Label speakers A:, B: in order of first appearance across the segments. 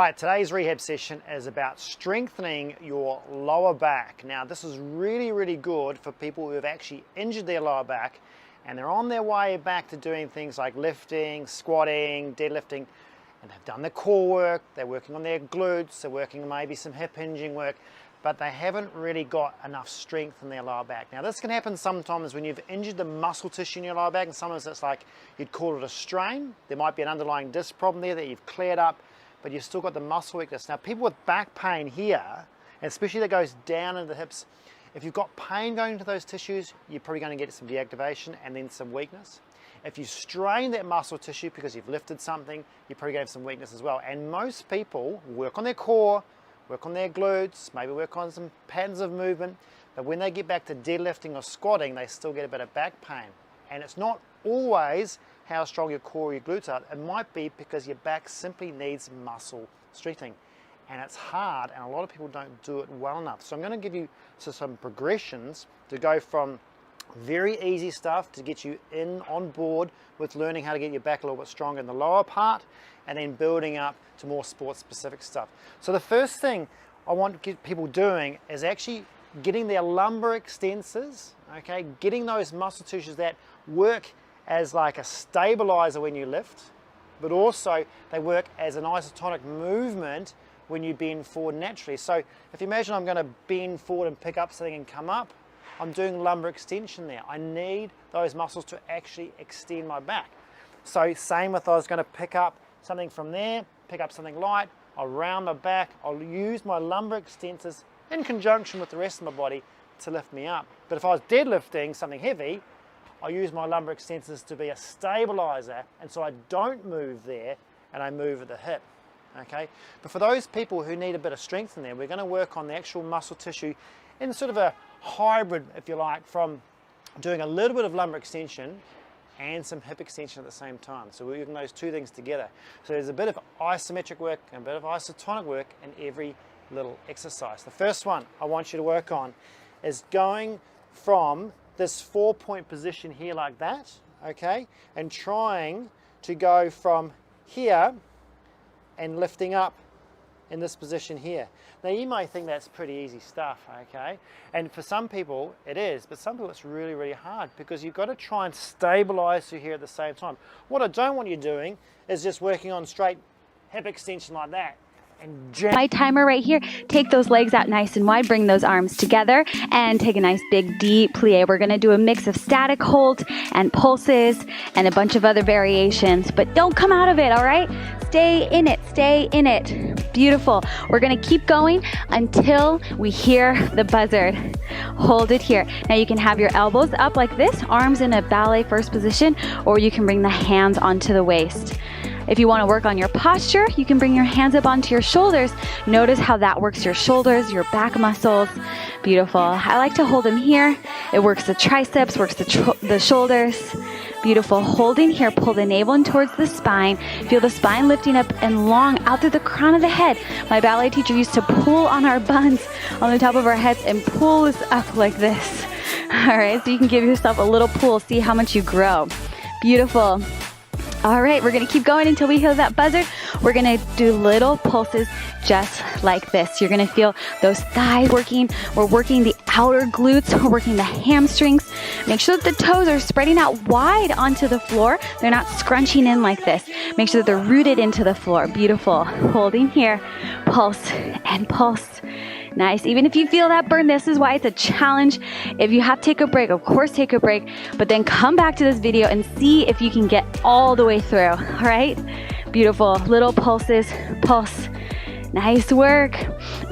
A: Right, today's rehab session is about strengthening your lower back. Now this is really good for people who have actually injured their lower back and they're on their way back to doing things like lifting, squatting, deadlifting, and they've done the core work, they're working on their glutes, they're working maybe some hip hinging work, but they haven't really got enough strength in their lower back. Now this can happen sometimes when you've injured the muscle tissue in your lower back, and sometimes it's like you'd call it a strain. There might be an underlying disc problem there that you've cleared up, but you've still got the muscle weakness. Now people with back pain here, and especially that goes down into the hips, if you've got pain going into those tissues, you're probably going to get some deactivation and then some weakness. If you strain that muscle tissue because you've lifted something, you're probably going to have some weakness as well. And most people work on their core, work on their glutes, maybe work on some patterns of movement, but when they get back to deadlifting or squatting, they still get a bit of back pain. And it's not always how strong your core or your glutes are. It might be because your back simply needs muscle strengthening. And it's hard, and a lot of people don't do it well enough. So I'm going to give you some progressions to go from very easy stuff to get you on board with learning how to get your back a little bit stronger in the lower part, and then building up to more sports specific stuff. So the first thing I want to get people doing is actually getting their lumbar extensors, okay, getting those muscle tissues that work as like a stabilizer when you lift, but also they work as an isotonic movement when you bend forward naturally. So if you imagine I'm going to bend forward and pick up something and come up, I'm doing lumbar extension there. I need those muscles to actually extend my back. So same with I was going to pick up something from there, pick up something light, I'll round my back, I'll use my lumbar extensors in conjunction with the rest of my body to lift me up. But if I was deadlifting something heavy, I use my lumbar extensors to be a stabilizer, and so I don't move there and I move at the hip. Okay? But for those people who need a bit of strength in there, we're going to work on the actual muscle tissue in sort of a hybrid, if you like, from doing a little bit of lumbar extension and some hip extension at the same time. So we're using those two things together. So there's a bit of isometric work and a bit of isotonic work in every little exercise. The first one I want you to work on is going from this 4-point position here like that, okay, and trying to go from here and lifting up in this position here. Now you might think that's pretty easy stuff, okay, and for some people it is, but some people it's really hard because you've got to try and stabilize through here at the same time. What I don't want you doing is just working on straight hip extension like that.
B: My timer right here. Take those legs out nice and wide, bring those arms together, and take a nice big deep plie. We're going to do a mix of static hold and pulses and a bunch of other variations, but don't come out of it, all right? Stay in it, stay in it. Beautiful. We're going to keep going until we hear the buzzard. Hold it here. Now you can have your elbows up like this, arms in a ballet first position, or you can bring the hands onto the waist. If you want to work on your posture, you can bring your hands up onto your shoulders. Notice how that works your shoulders, your back muscles. Beautiful. I like to hold them here. It works the triceps, works the shoulders. Beautiful. Holding here, pull the navel in towards the spine. Feel the spine lifting up and long out through the crown of the head. My ballet teacher used to pull on our buns on the top of our heads and pull us up like this. All right, so you can give yourself a little pull, see how much you grow. Beautiful. All right, we're going to keep going until we hear that buzzard. We're going to do little pulses just like this. You're going to feel those thighs working. We're working the outer glutes. We're working the hamstrings. Make sure that the toes are spreading out wide onto the floor. They're not scrunching in like this. Make sure that they're rooted into the floor. Beautiful. Holding here. Pulse and pulse. Nice. Even if you feel that burn, this is why it's a challenge. If you have to take a break, of course take a break, but then come back to this video and see if you can get all the way through. All right? Beautiful. Little pulses. Pulse. Nice work.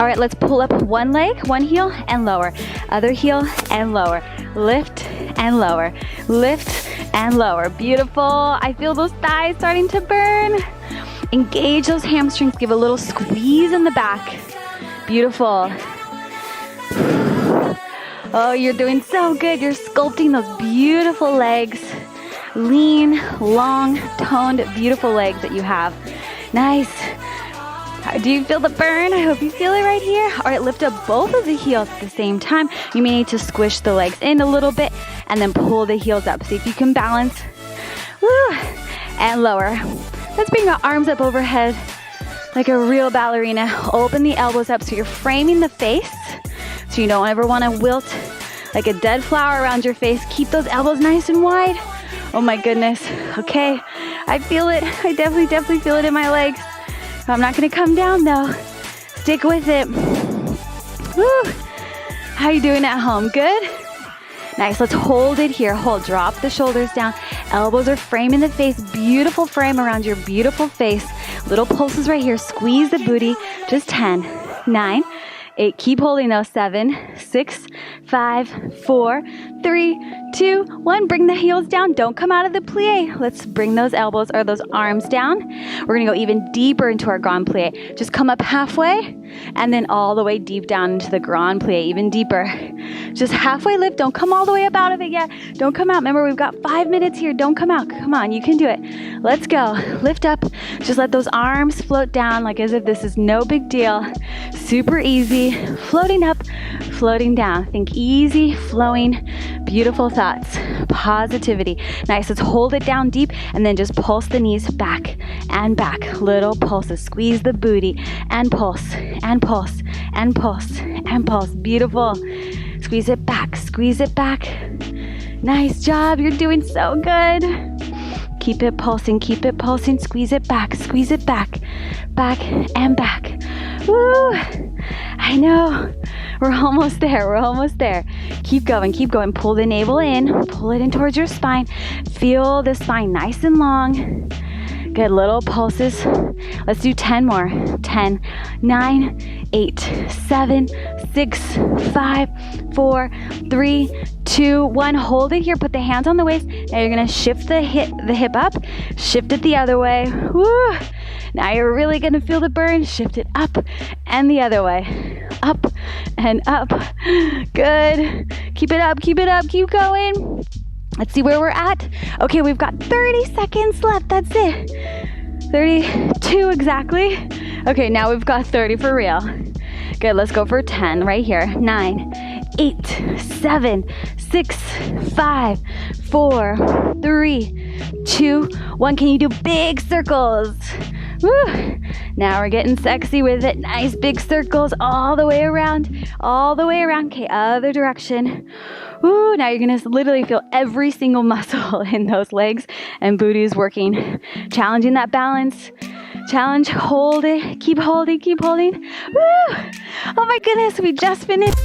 B: All right, let's pull up one leg, one heel, and lower. Other heel and lower. Lift and lower. Lift and lower. Beautiful. I feel those thighs starting to burn. Engage those hamstrings. Give a little squeeze in the back. Beautiful. Oh, you're doing so good. You're sculpting those beautiful legs. Lean, long, toned, beautiful legs that you have. Nice. Do you feel the burn? I hope you feel it right here. All right, lift up both of the heels at the same time. You may need to squish the legs in a little bit and then pull the heels up. See if you can balance. Woo. And lower. Let's bring our arms up overhead. like a real ballerina. Open the elbows up so you're framing the face. So you don't ever want to wilt like a dead flower around your face. Keep those elbows nice and wide. Oh my goodness. Okay, I feel it. I definitely feel it in my legs. I'm not gonna come down though. Stick with it. Woo. How you doing at home? Good? Nice, let's hold it here. Hold, drop the shoulders down. Elbows are framing the face. Beautiful frame around your beautiful face. Little pulses right here. Squeeze the booty. Just 10, 9, 8. Keep holding those. 7, 6, 5, 4, 3, 2, 1. Bring the heels down. Don't come out of the plie. Let's bring those elbows or those arms down. We're gonna go even deeper into our grand plie. Just come up halfway and then all the way deep down into the grand plie, even deeper. Just halfway lift. Don't come all the way up out of it yet. Don't come out. Remember, we've got 5 minutes here. Don't come out. Come on, you can do it. Let's go. Lift up. Just let those arms float down like as if this is no big deal. Super easy. Floating up, floating down. Think easy, flowing, beautiful thoughts. Positivity. Nice. Let's hold it down deep and then just pulse the knees back and back. Little pulses. Squeeze the booty and pulse and pulse and pulse and pulse. Beautiful. Squeeze it back. Squeeze it back. Nice job. You're doing so good. Keep it pulsing. Keep it pulsing. Squeeze it back. Squeeze it back. Back and back. Woo! I know. We're almost there. We're almost there. Keep going. Keep going. Pull the navel in. Pull it in towards your spine. Feel the spine nice and long. Good. Little pulses. Let's do 10 more. 10, 9, 8, 7, 6, 5, 4, 3, 2, 1. Hold it here. Put the hands on the waist. Now you're gonna shift the hip up. Shift it the other way. Woo! Now you're really gonna feel the burn. Shift it up and the other way. Up and up. Good. Keep it up. Keep it up. Keep going. Let's see where we're at. Okay, we've got 30 seconds left. That's it. 32 exactly. Okay, now we've got 30 for real. Good, let's go for 10 right here. 9, 8, 7, 6, 5, 4, 3, 2, 1. Can you do big circles? Woo. Now we're getting sexy with it. Nice big circles all the way around. All the way around. Okay, other direction. Woo. Now you're gonna literally feel every single muscle in those legs and booty is working. Challenging that balance. Challenge, hold it. Keep holding, keep holding. Woo. Oh my goodness, we just finished.